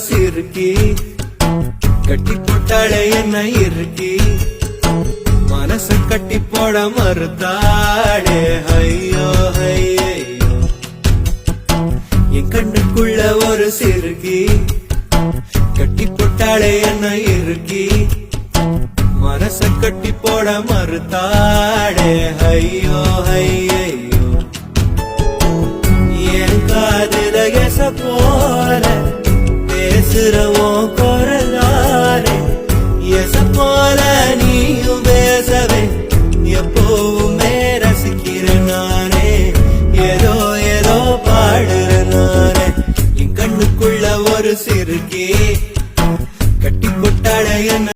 சிறுக்கி கட்டி போட்டாளே என்ன இருக்கி மனச கட்டி போட மறுத்தாளே ஐயோ ஐயோ என் கண்ணுக்குள்ள ஒரு சிறுக்கி கட்டி போட்டாளே என்ன இருக்கி மனச கட்டி போட மறுத்தாளே ஐயோ ஐயோ என் காதுல எச போல பேசுறவோம்